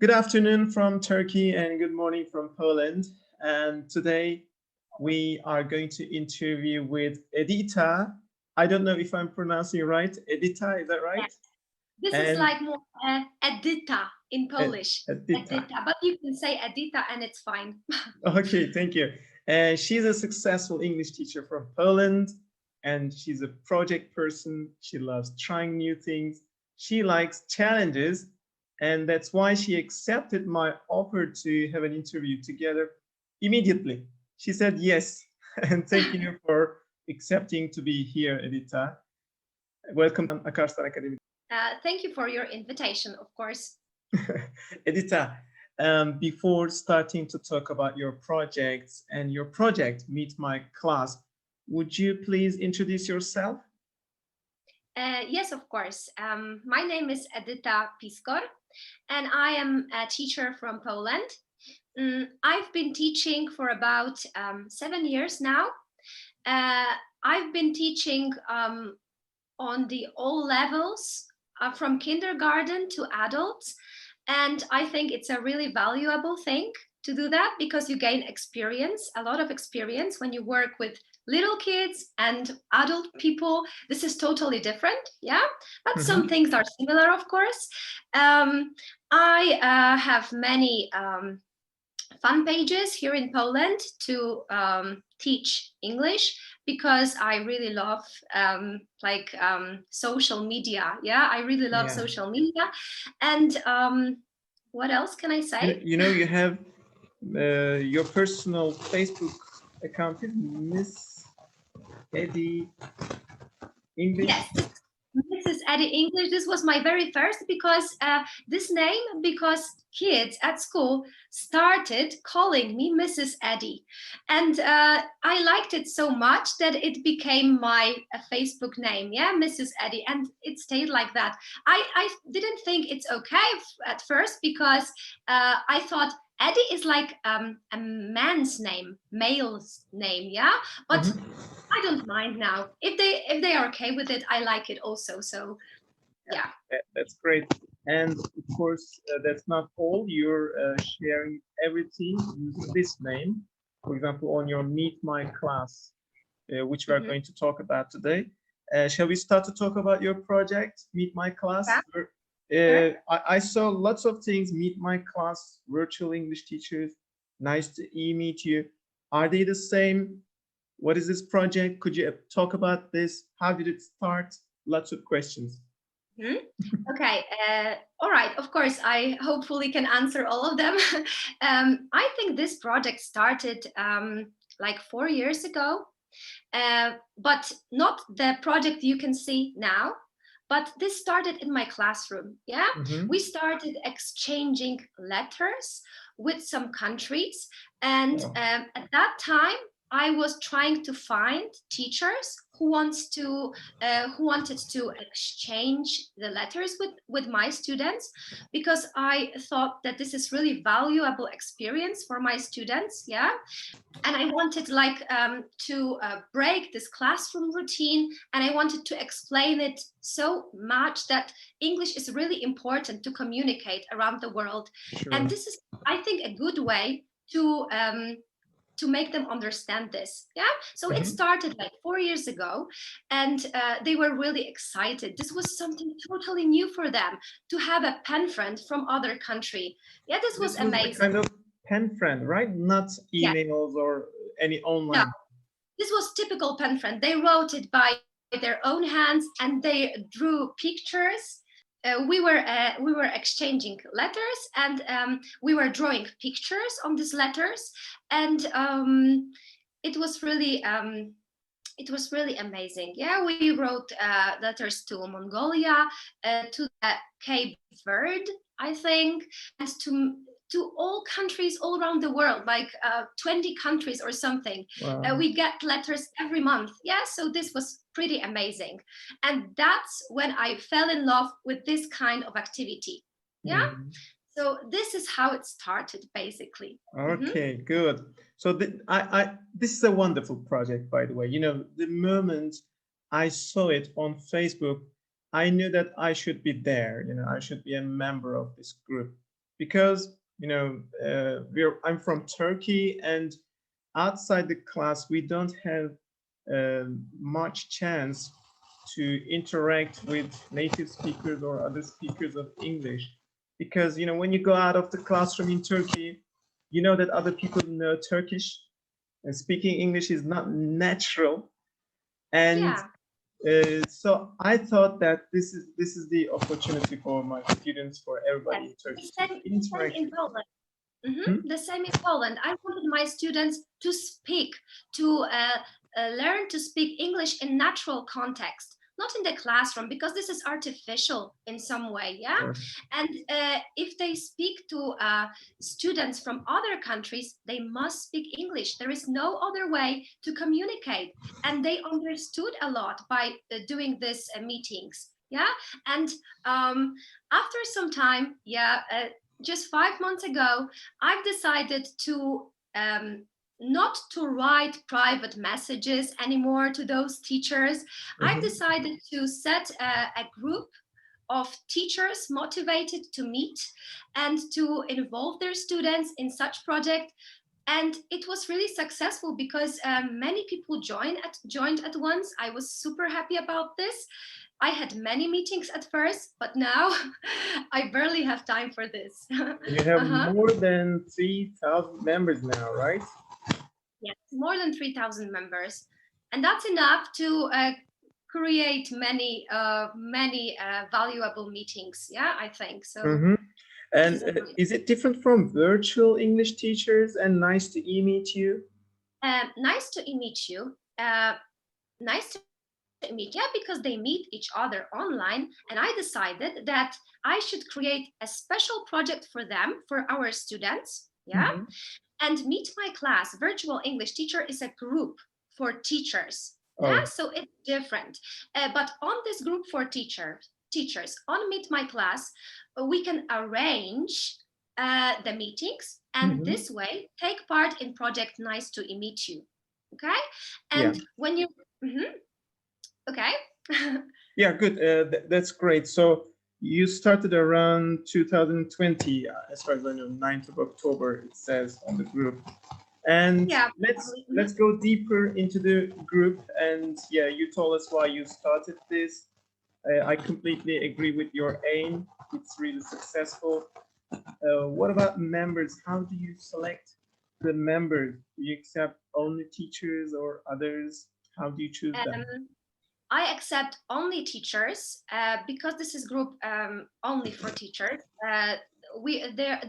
Good afternoon from Turkey and good morning from Poland. And today we are going to interview with Edita. I don't know if I'm pronouncing it right. Edita, is that right? Yes. This is And like more Edita in Polish. Edita. Edita, but you can say Edita and it's fine. Okay, thank you. And she's a successful English teacher from Poland, and she's a project person. She loves trying new things. She likes challenges, and that's why she accepted my offer to have an interview together immediately. She said yes, and thank you for accepting to be here, Edita. Welcome to Akarstan Academy. Thank you for your invitation, of course. Edita, before starting to talk about your projects and your project, Meet My Class, would you please introduce yourself? Yes, of course. My name is Edita Piskor, and I am a teacher from Poland. I've been teaching for about 7 years now. I've been teaching on the all levels from kindergarten to adults. And I think it's a really valuable thing to do that because you gain experience, a lot of experience when you work with little kids and adult people. This is totally different, yeah, but some things are similar, of course. I have many fan pages here in Poland to teach English because I really love social media. Yeah, I really love Yeah. social media. And what else can I say? You have your personal Facebook account is Miss Edi English. Yes, this is Edi English. This was my very first because kids at school started calling me Mrs. Edi, and I liked it so much that it became my Facebook name. Yeah, Mrs. Edi, and it stayed like that. I didn't think it's okay at first because I thought Eddie is like a man's name, male's name, yeah. But I don't mind now. If they are okay with it, I like it also. So yeah. That's great. And of course, that's not all. You're sharing everything using this name. For example, on your Meet My Class, which we are going to talk about today. Shall we start to talk about your project, Meet My Class? Yeah. I saw lots of things, Meet My Class, virtual English teachers. Nice to meet you. Are they the same? What is this project? Could you talk about this? How did it start? Lots of questions. Okay. All right. Of course, I hopefully can answer all of them. I think this project started like 4 years ago, but not the project you can see now. But this started in my classroom. Yeah, we started exchanging letters with some countries, and at that time I was trying to find teachers who wanted to exchange the letters with my students, because I thought that this is really valuable experience for my students. Yeah, and I wanted to break this classroom routine, and I wanted to explain it so much that English is really important to communicate around the world. Sure. And this is, I think, a good way to make them understand this. Yeah, so it started like 4 years ago, and they were really excited. This was something totally new for them, to have a pen friend from other country. Yeah, this was amazing. Kind of pen friend, right? Not Yeah. emails or any online. No, this was typical pen friend. They wrote it by their own hands, and they drew pictures. We were exchanging letters, and we were drawing pictures on these letters, and it was really amazing. Yeah, we wrote letters to Mongolia, to the Cape Verde, I think, and to all countries all around the world, like 20 countries or something. Wow. We get letters every month. Yeah, so this was pretty amazing. And that's when I fell in love with this kind of activity. Yeah. So this is how it started, basically. Okay, good. So this is a wonderful project, by the way. You know, the moment I saw it on Facebook, I knew that I should be there. You know, I should be a member of this group. because I'm from Turkey, and outside the class we don't have much chance to interact with native speakers or other speakers of English, because when you go out of the classroom in Turkey, you know that other people know Turkish, and speaking English is not natural. And Yeah. so I thought that this is the opportunity for my students, for everybody Yes. in Turkey, The to same, interact in with. Poland. Hmm? The same in Poland. I wanted my students to speak, to learn to speak English in natural context, not in the classroom, because this is artificial in some way. Yeah. Sure. And if they speak to students from other countries, they must speak English. There is no other way to communicate. And they understood a lot by doing these meetings. Yeah. And after some time, just 5 months ago, I've decided to not to write private messages anymore to those teachers. I've Mhm. decided to set a group of teachers motivated to meet and to involve their students in such project. And it was really successful because many people joined at once. I was super happy about this. I had many meetings at first, but now I barely have time for this. You have Uh-huh. more than 3,000 members now, right? Yes, more than 3,000 members. And that's enough to create many valuable meetings. Yeah, I think so. Mm-hmm. This And is a great. is it different from virtual English teachers and nice to meet you? Nice to meet you. Nice to meet, yeah, because they meet each other online. And I decided that I should create a special project for them, for our students. Yeah. Mm-hmm. And Meet My Class Virtual English Teacher is a group for teachers. Yeah, Oh. so it's different. But on this group for teachers on Meet My Class, we can arrange the meetings, and Mm-hmm. this way take part in project Nice to Meet You. Okay, Yeah. and when you okay. Yeah, good. That's great. So you started around 2020, as far as I know, 9th of October, it says on the group. And Yeah, let's probably. let's go deeper into the group. And yeah, you told us why you started this. I completely agree with your aim. It's really successful. What about members? How do you select the members? Do you accept only teachers or others? How do you choose them? Um, I accept only teachers because this is group only for teachers.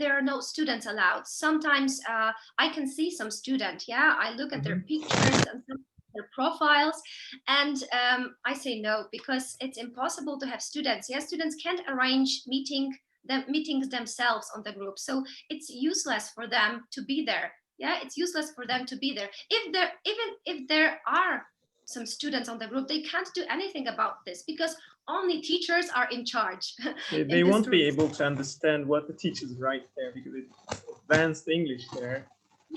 There are no students allowed. Sometimes I can see some student. Yeah, I look at their Mhm. pictures and their profiles, and I say no because it's impossible to have students. Yeah, students can't arrange meetings themselves on the group, so it's useless for them to be there. Yeah, it's useless for them to be there. Even if there are some students on the group, they can't do anything about this because only teachers are in charge They in this won't group. be able to understand what the teachers write there because it's advanced English there.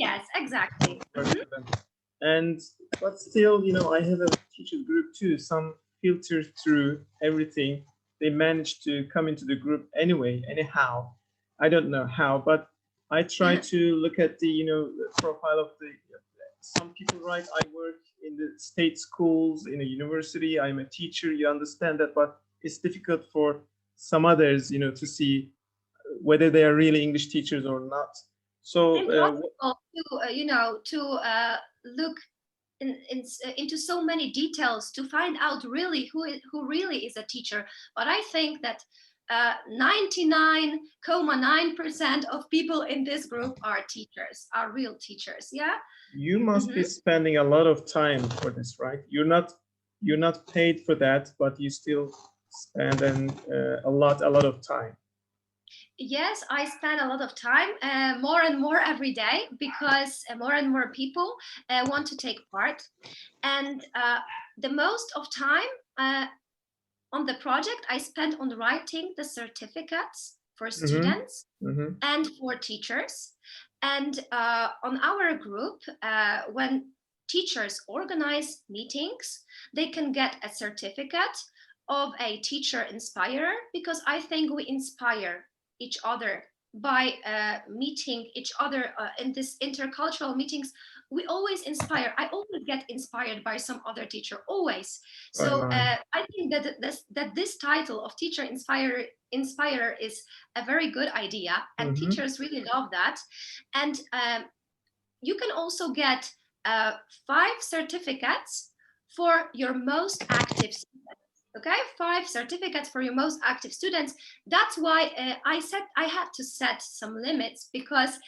Yes, exactly. Hard for them. And but still, I have a teachers group too. Some filter through everything. They manage to come into the group anyway, anyhow. I don't know how, but I try to look at the profile of the. Some people write, I work in the state schools, in a university, I'm a teacher, you understand that, but it's difficult for some others, to see whether they are really English teachers or not. So, Impossible to look into so many details to find out really who really is a teacher. But I think that 99.9% of people in this group are teachers, are real teachers. Yeah. you must be Mhm. spending a lot of time for this, right? You're not paid for that, but you still spend a lot of time. Yes, I spend a lot of time, more and more every day, because more and more people want to take part. And the most of time on the project I spent on writing the certificates for Mm-hmm. students Mm-hmm. and for teachers. And on our group, when teachers organize meetings, they can get a certificate of a teacher inspirer, because I think we inspire each other by meeting each other in this intercultural meetings, we always inspire. I always get inspired by some other teacher, always. Right, So right. I think that this title of teacher inspirer is a very good idea, and Mm-hmm. teachers really love that. And you can also get 5 certificates for your most active students. Okay, 5 certificates for your most active students. That's why I said I had to set some limits, because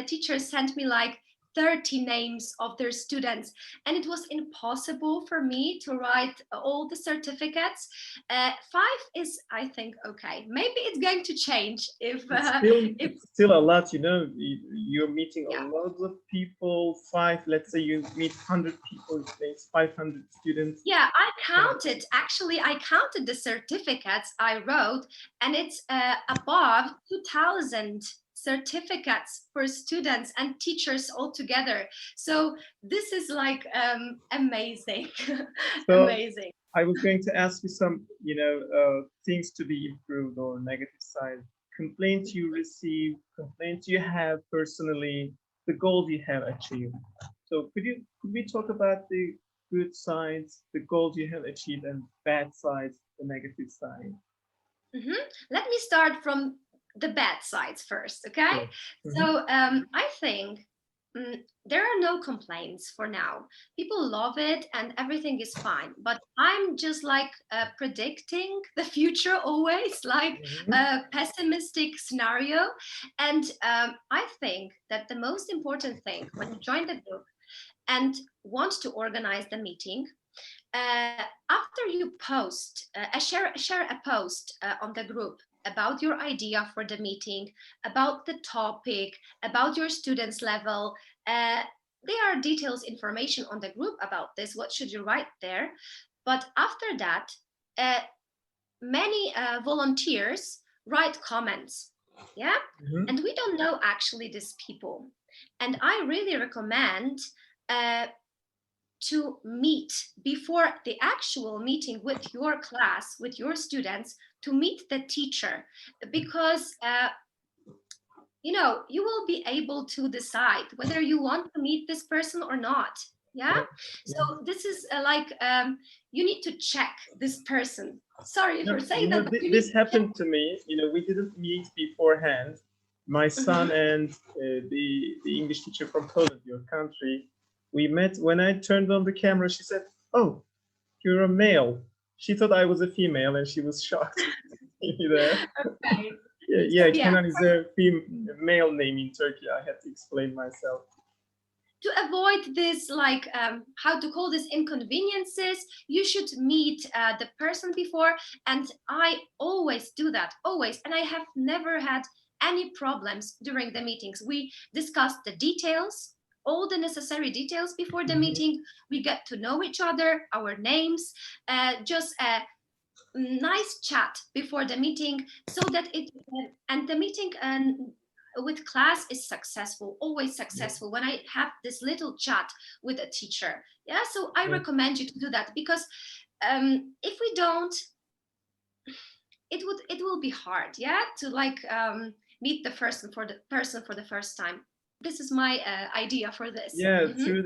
teachers sent me like 30 names of their students, and it was impossible for me to write all the certificates. 5 is, I think, okay. Maybe it's going to change if if It's still a lot, you know. You're meeting a yeah. lot of people. Five, let's say you meet 100 people, it makes 500 students. Yeah, I Yeah. counted. Actually, I counted the certificates I wrote, and it's above 2,000 certificates for students and teachers altogether. So this is like amazing, So amazing. I was going to ask you some, you know, things to be improved or negative side. Complaints you receive, complaints you have personally, the goals you have achieved. So could we talk about the good sides, the goals you have achieved, and bad sides, the negative side? Let me start from the bad sides first, okay? Sure. Mm-hmm. So I think there are no complaints for now. People love it and everything is fine. But I'm just like predicting the future always, like Mm-hmm. a pessimistic scenario. And I think that the most important thing when you join the group and want to organize the meeting, after you post, share a post on the group about your idea for the meeting, about the topic, about your students level. There are details information on the group about this. What should you write there? But after that, uh, many volunteers write comments. Yeah, Mm-hmm. and we don't know actually these people. And I really recommend uh, to meet before the actual meeting with your class, with your students, to meet the teacher, because you will be able to decide whether you want to meet this person or not. Yeah. Yeah. Yeah. So this is like you need to check this person. Sorry No, for you saying know, that, but you need this to check. happened to me. You know, we didn't meet beforehand. My son Mhm. and the English teacher from Poland, your country, we met. When I turned on the camera, she said, "Oh, you're a male." She thought I was a female, and she was shocked to see me there. Okay. Yeah, So yeah. yeah, Kenan is a male name in Turkey. I had to explain myself. to avoid this, like how to call this, inconveniences, you should meet the person before. And I always do that, always, and I have never had any problems during the meetings. We discuss the details, all the necessary details before the Mhm. meeting. We get to know each other, our names, just a nice chat before the meeting, so that it and the meeting and with class is successful, always Yeah, successful when I have this little chat with a teacher. Yeah, so I yeah. recommend you to do that, because if we don't, it will be hard, yeah, to like meet the person for the first time. This is my idea for this. Yeah, Mhm. through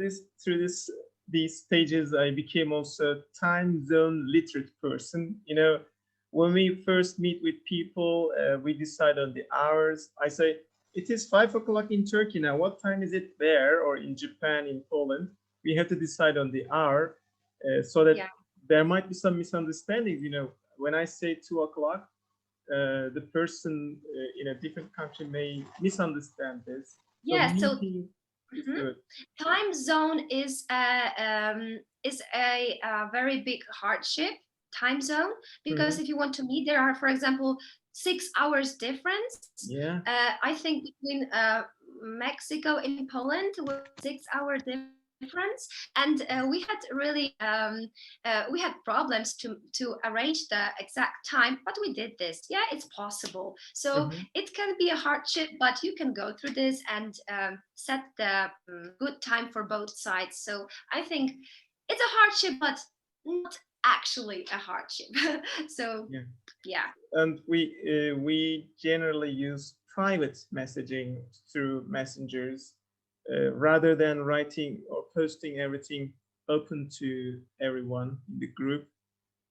this these stages, I became also a time zone literate person. You know, when we first meet with people, we decide on the hours. I say it is 5 o'clock in Turkey now. What time is it there, or in Japan, in Poland? We have to decide on the hour, so that Yeah, there might be some misunderstandings. You know, when I say 2 o'clock, the person in a different country may misunderstand this. So yeah. So meeting is mhm. good. Time zone is a very big hardship. Time zone, because Mhm. if you want to meet, there are, for example, 6 hours difference. Yeah. I think between Mexico and Poland was 6 hour difference, and we had really we had problems to arrange the exact time, but we did this. Yeah, it's possible. So Mhm. it can be a hardship, but you can go through this and set the good time for both sides. So I think it's a hardship, but not actually a hardship. So Yeah. yeah. And we generally use private messaging through messengers rather than writing or posting everything open to everyone in the group.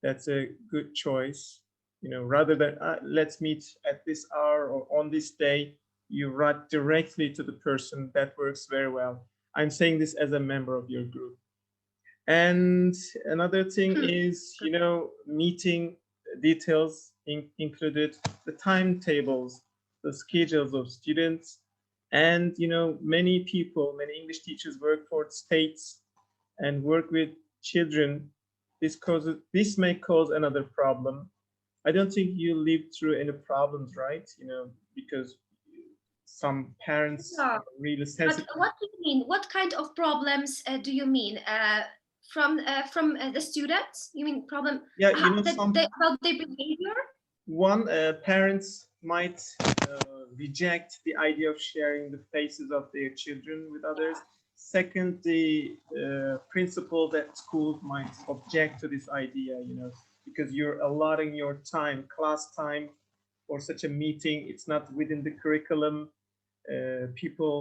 That's a good choice. You know, rather than let's meet at this hour or on this day, you write directly to the person. That works very well. I'm saying this as a member of your group. And another thing is, you know, meeting details included the timetables, the schedules of students, and you know, many people, many English teachers work for states and work with children. This may cause another problem. I don't think you lived through any problems, right? You know, because some parents Yeah. are really But sensitive. what do you mean? What kind of problems do you mean? From the students? You mean problem Yeah, you know, that some about their behavior? one parents might reject the idea of sharing the faces of their children with others. Second, the principal that schools might object to this idea, you know, because you're allotting your time, class time, for such a meeting. It's not within the curriculum. People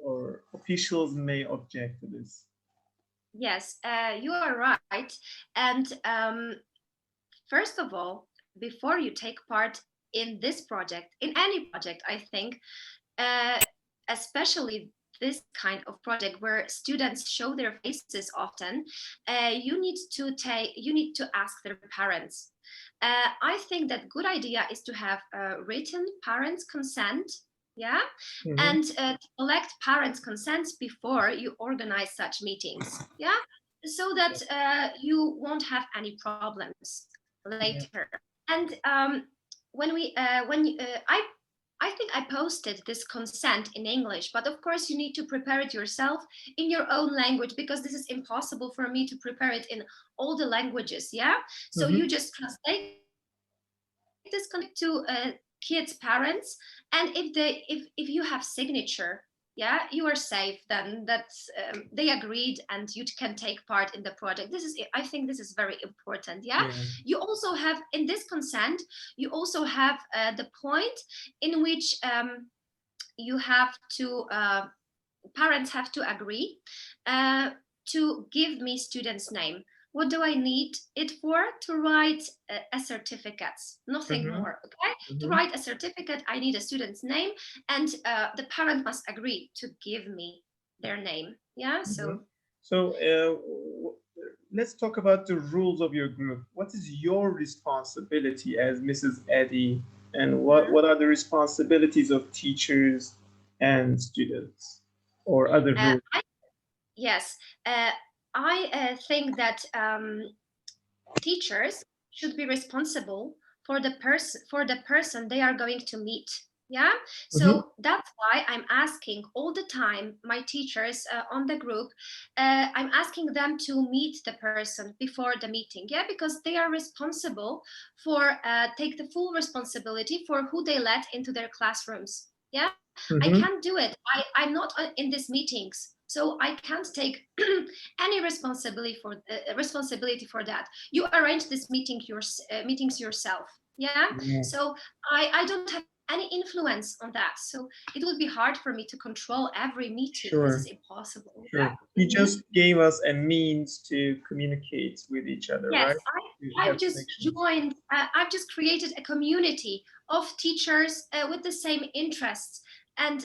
or officials may object to this. Yes, you are right. And first of all, before you take part in this project, in any project, I think, uh, especially this kind of project where students show their faces often, you need to ask their parents. I think that good idea is to have written parents' consent. Yeah, Mhm. and collect parents' consents before you organize such meetings. Yeah, so that you won't have any problems Yeah. later. And I think I posted this consent in English, but of course you need to prepare it yourself in your own language because this is impossible for me to prepare it in all the languages. Yeah, so you Mhm. just translate this to kids' parents, and if you have signature, yeah, you are safe. Then that's they agreed, and you can take part in the project. This is, I think, this is very important. Yeah, Yeah. you also have in this consent, you also have the point in which you have to parents have to agree to give me student's name. What do I need it for? To write a certificate, nothing Mhm. more. Okay, to Mhm. write a certificate, I need a student's name, and the parent must agree to give me their name. Yeah, Mhm. so So let's talk about the rules of your group. What is your responsibility as Mrs. Eddy, and what are the responsibilities of teachers and students, or other uh, rules? I, yes, I think that teachers should be responsible for the person they are going to meet. Yeah, Mhm. so that's why I'm asking all the time my teachers on the group. I'm asking them to meet the person before the meeting. Yeah, because they are responsible for take the full responsibility for who they let into their classrooms. Yeah, I Mhm. can't do it. I'm not in these meetings, so I can't take any responsibility for that. You arrange this meetings yourself. Yeah, Yeah. so I don't have any influence on that. So it would be hard for me to control every meeting. This is Sure. impossible. Sure. Yeah. You just gave us a means to communicate with each other, Yes, right? To I've have just connections. joined. I've just created a community of teachers with the same interests, and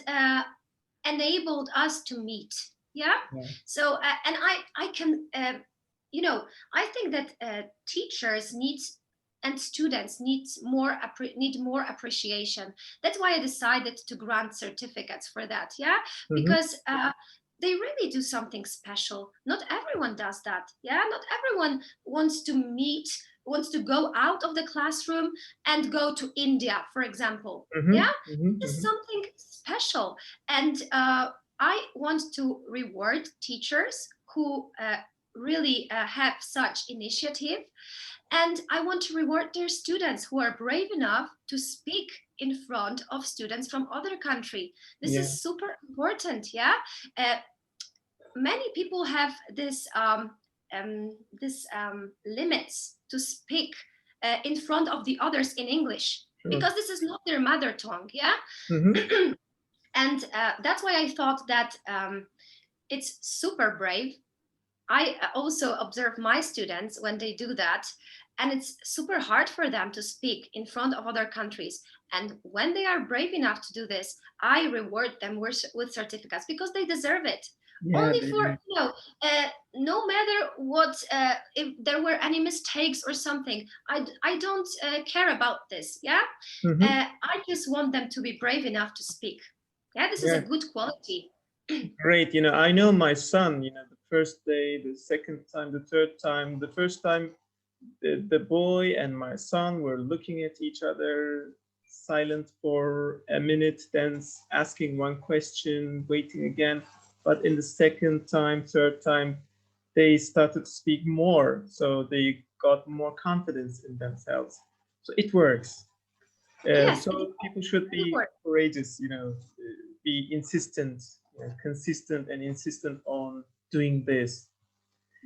enabled us to meet. Yeah, Yeah. so and I can you know, I think that teachers need and students need more appreciation. That's why I decided to grant certificates for that. Yeah, Mhm. because they really do something special. Not everyone does that. Yeah, not everyone wants to go out of the classroom and go to India, for example. Yeah, Mhm. Mhm. is Mhm. something special. And I want to reward teachers who really have such initiative. And I want to reward their students who are brave enough to speak in front of students from other country. This Yeah. is super important. Yeah. Uh, Many people have this limits to speak in front of the others in English. because this is not their mother tongue. Yeah. Mm-hmm. And that's why I thought that it's super brave. I also observe my students when they do that, and it's super hard for them to speak in front of other countries. And when they are brave enough to do this, I reward them with certificates because they deserve it. Yeah, Only they for, do. no matter what, if there were any mistakes or something, I don't care about this. Yeah, Mm-hmm. I just want them to be brave enough to speak. Yeah, this is a Yeah, good quality. great. I know my son, the first day, the second time, the third time, the first time, the boy and my son were looking at each other, silent for a minute, then asking one question, waiting again. But in the second time, third time, they started to speak more. So they got more confidence in themselves. So it works. Yes, it So people should really be works. courageous, be insistent, consistent and insistent on doing this.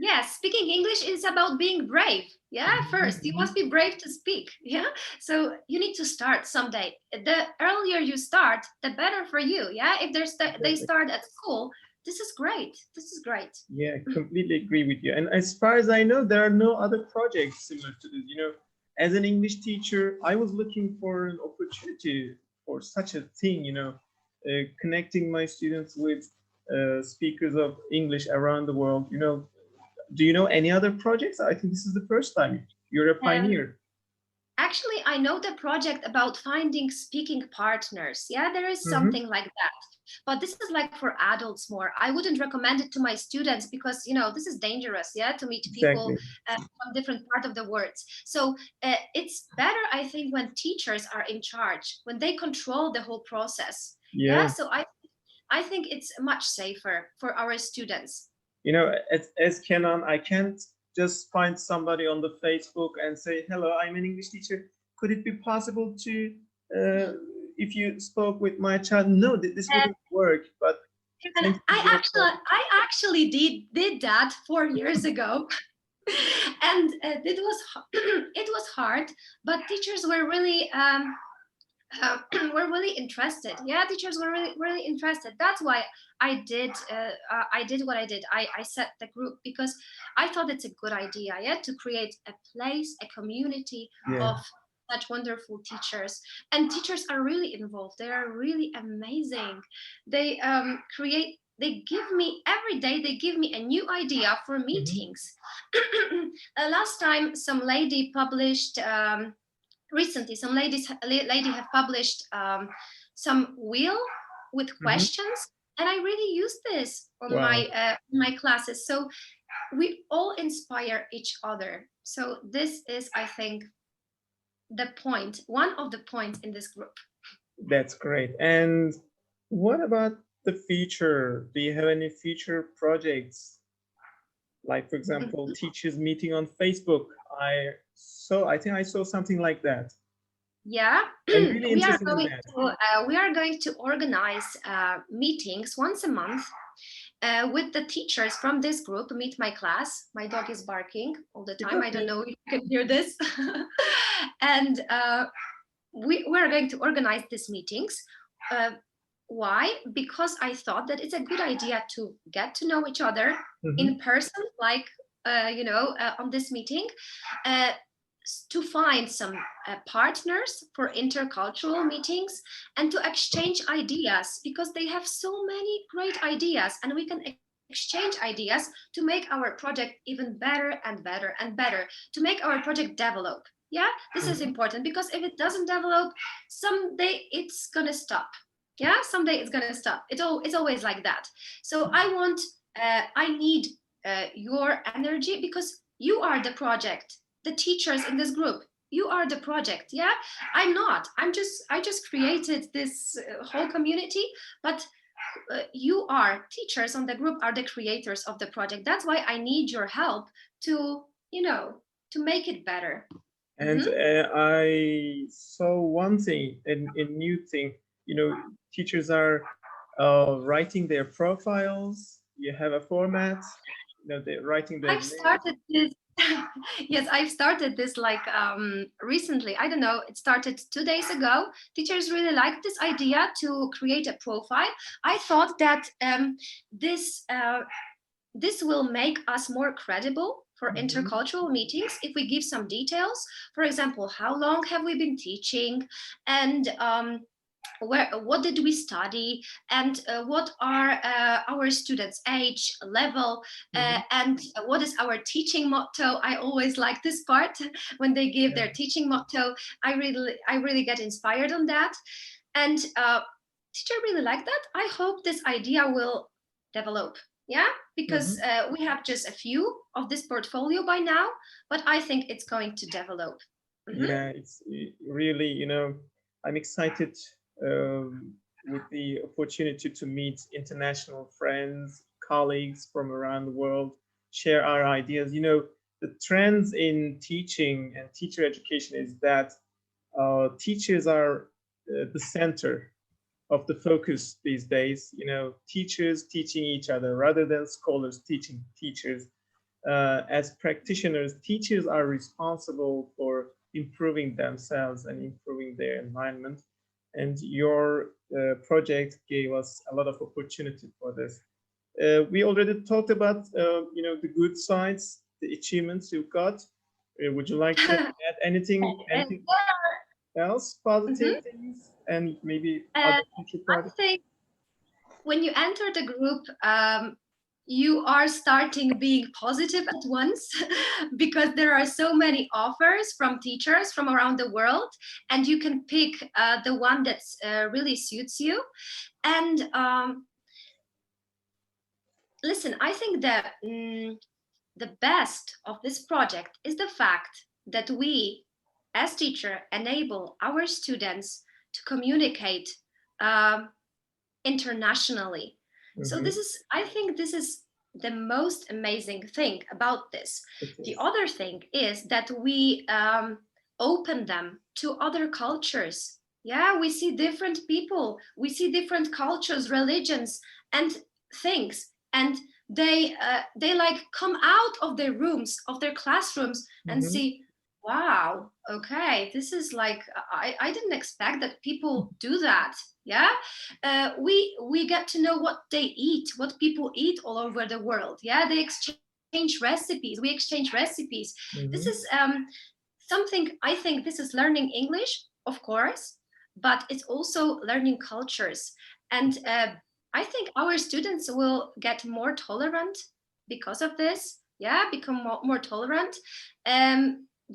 Yes, speaking English is about being brave. Yeah, first, you must Mhm. be brave to speak. Yeah, so you need to start someday. The earlier you start, the better for you. Yeah, if they Exactly. start at school, this is great. This is great. Yeah, I completely agree with you. And as far as I know, there are no other projects similar to this. As an English teacher, I was looking for an opportunity for such a thing, connecting my students with speakers of English around the world. Do you know any other projects? I think this is the first time. You're a Um, pioneer. Actually, I know the project about finding speaking partners. Yeah, there is Mm-hmm. something like that. But this is like for adults more. I wouldn't recommend it to my students because, this is dangerous, yeah, to meet people Exactly. from different part of the words. So it's better, I think, when teachers are in charge, when they control the whole process. Yeah, Yeah. so I think it's much safer for our students. As Kenan, I can't just find somebody on the Facebook and say, "Hello, I'm an English teacher. Could it be possible to, uh, if you spoke with my child?" No, this Uh, wouldn't work. But and thanks to your project, I actually did that 4 years ago. And it was hard, but teachers were really were really interested. Yeah, teachers were really interested. That's why I did what I did. I set the group because I thought it's a good idea, yeah, to create a place, a community yeah. of such wonderful teachers. And teachers are really involved. They are really amazing. They give me every day, they give me a new idea for Mhm. meetings. Last time some lady published recently, some lady have published some wheel with Mhm. questions, and I really use this on Wow. my classes. So we all inspire each other. So this is, I think, the point, one of the points in this group. That's great. And what about the future? Do you have any future projects? Like, for example, teachers meeting on Facebook. I think I saw something like that. Yeah, I'm really interested in that. we are going to organize meetings once a month with the teachers from this group. Meet my class. My dog is barking all the It's time. I don't okay. know if you can hear this. And we're going to organize these meetings. Uh, why? Because I thought that it's a good idea to get to know each other Mhm. in person, like on this meeting, uh, to find some partners for intercultural meetings and to exchange ideas, because they have so many great ideas and we can exchange ideas to make our project even better and better and better, to make our project develop. Yeah, this is Mhm. important, because if it doesn't develop, someday it's gonna stop. Yeah, someday it's gonna stop. It's always like that. So I need your energy, because you are the project. The teachers in this group, you are the project. Yeah, I'm not. I just created this whole community, but you are teachers on the group are the creators of the project. That's why I need your help to to make it better. And Mhm. I saw one thing, a new thing. Teachers are writing their profiles. You have a format. They're writing their I've name. started this. Yes, I've started this like recently. I don't know, it started 2 days ago. Teachers really liked this idea to create a profile. I thought that this this will make us more credible for Mhm. intercultural meetings if we give some details. For example, how long have we been teaching, and what did we study, and what are our students' age level, Mhm. and what is our teaching motto. I always like this part when they give Yeah. their teaching motto. I really get inspired on that, and teacher really like that. I hope this idea will develop, yeah, because Mhm. we have just a few of this portfolio by now, but I think it's going to develop. Mhm. Yeah, it's really, I'm excited with the opportunity to meet international friends, colleagues from around the world, share our ideas. The trends in teaching and teacher education is that teachers are the center of the focus these days. Teachers teaching each other rather than scholars teaching teachers. As practitioners, teachers are responsible for improving themselves and improving their environment. And your project gave us a lot of opportunity for this. We already talked about, the good sides, the achievements you've got. Would you like to add anything else, Mhm. positive things, and maybe Uh, other future I projects? think when you enter the group, you are starting being positive at once because there are so many offers from teachers from around the world, and you can pick the one that really suits you. And listen, I think that the best of this project is the fact that we, as teacher, enable our students to communicate um, internationally. So Mm-hmm. I think this is the most amazing thing about this. It The is. other thing is that we open them to other cultures. Yeah, we see different people, we see different cultures, religions, and things, and they like come out of their rooms, of their classrooms, and Mm-hmm. see, wow, okay, this is like I didn't expect that people do that. Yeah, we get to know what they eat, what people eat all over the world. Yeah, they exchange recipes. We exchange recipes. This Mm-hmm. is something. I think this is learning English, of course, but it's also learning cultures. And I think our students will get more tolerant because of this. Yeah, become more tolerant.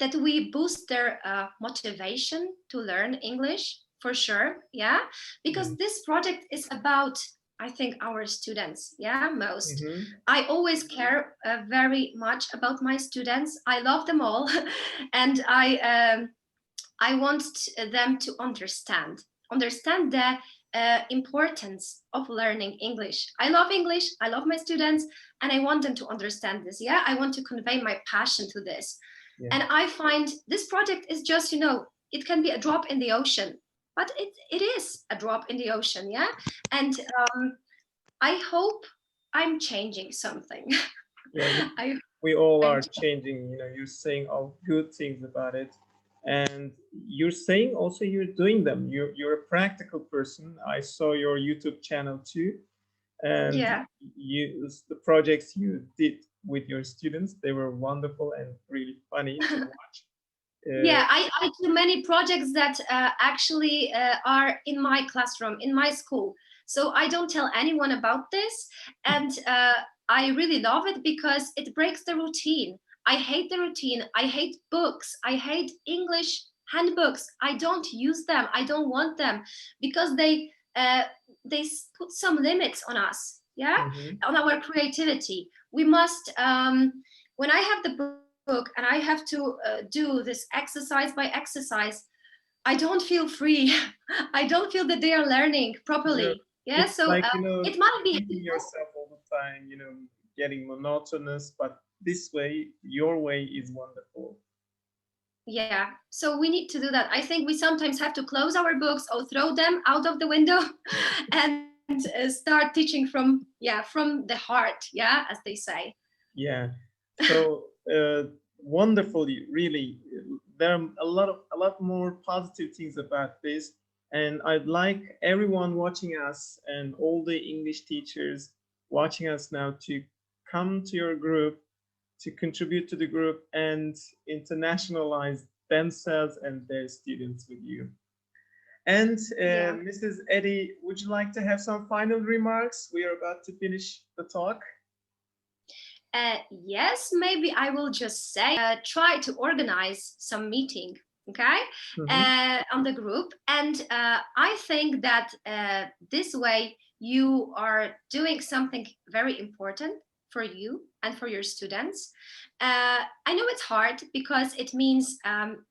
That we boost their motivation to learn English for sure. Yeah, because this project is about, I think, our students. Yeah, most. Mm-hmm. I always care very much about my students. I love them all, and I want them to understand the importance of learning English. I love English. I love my students, and I want them to understand this. Yeah, I want to convey my passion to this, Yeah. and I find this project is just, it can be a drop in the ocean, but it is a drop in the ocean. Yeah, and I hope I'm changing something. Yeah, I we all I'm are changing. You're saying all good things about it, and you're saying also you're doing them. You're a practical person. I saw your YouTube channel too, and yeah. the projects you did with your students, they were wonderful and really funny to watch. Yeah, I do many projects that actually are in my classroom, in my school. So I don't tell anyone about this. And I really love it because it breaks the routine. I hate the routine. I hate books. I hate English handbooks. I don't use them. I don't want them because they put some limits on us. Yeah, Mhm. on our creativity. We must, when I have the book and I have to do this exercise by exercise, I don't feel free. I don't feel that they are learning You know, properly. Yeah, it's so like, it might be repeating yourself all the time, getting monotonous, but this way, your way is wonderful. yeah. So we need to do that. I think we sometimes have to close our books or throw them out of the window and start teaching from the heart. Yeah, as they say. Yeah. So wonderful, really. There are a lot more positive things about this. And I'd like everyone watching us and all the English teachers watching us now to come to your group, to contribute to the group and internationalize themselves and their students with you. And Yeah. Mrs. Edi, would you like to have some final remarks? We are about to finish the talk. Yes, maybe I will just say, try to organize some meeting, okay, on the group. And I think that this way you are doing something very important for you and for your students. I know it's hard because it means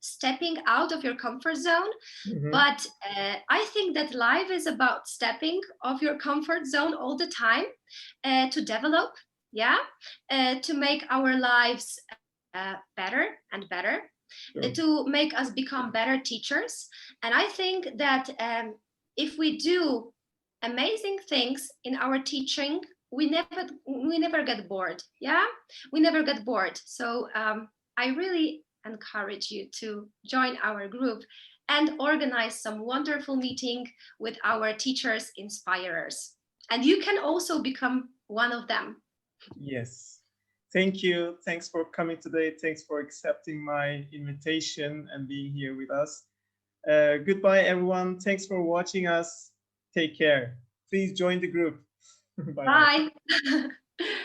stepping out of your comfort zone, but I think that life is about stepping of your comfort zone all the time to develop, yeah, to make our lives better and better, to make us become better teachers. And I think that if we do amazing things in our teaching, we never get bored. Yeah, we never get bored. So I really encourage you to join our group and organize some wonderful meeting with our teachers inspirers. And you can also become one of them. Yes. Thank you. Thanks for coming today. Thanks for accepting my invitation and being here with us. Goodbye, everyone. Thanks for watching us. Take care. Please join the group. Bye. Bye.